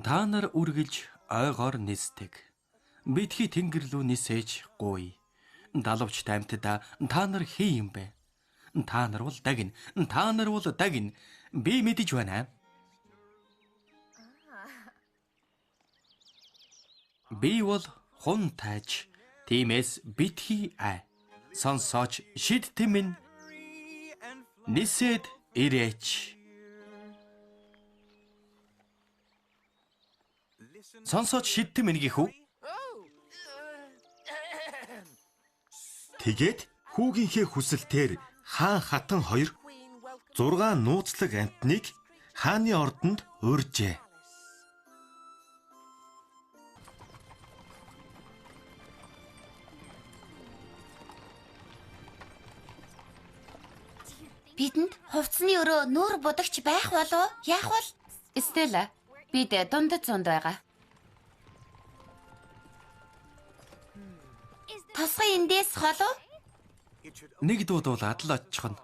Та нар үргэлж ойгоор нисдэг. Битгий тэнгэр рүү нисэж гуй. Далавчтай амьтда та нар хий юм бэ? Та нар бол дагин. Та нар бол дагин. Би мэдэж байна. Би бол хун тайж. Тиймээс битгий ай. Сонсооч шидтэн минь. Нисээд ирээч. Сонсооч шидтэн минь гэх үү? Тэгээд хүүгийнхээ хүсэлтээр хаан хатан 2 6 нууцлаг амьтныг хааны ордонд урьжээ. Бидэнд хувцсны өрөө нүүр будагч байх болов? Яах вэ? Стелла, бид дундад зунд байгаа. Тосгой эндээс холов? Нэг дуудвал адал очихно.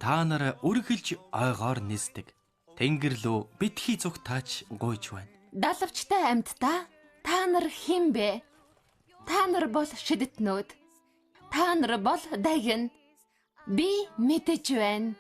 Та нар үргэлж ойгоор нисдэг. Тэнгэр лөө битгий зүгтаач гуйж байна. Далавчтай амьтдаа та нар хэн бэ? Та нар бол шидэтнүүд. Та нар бол дагин. Би мэдэж байна.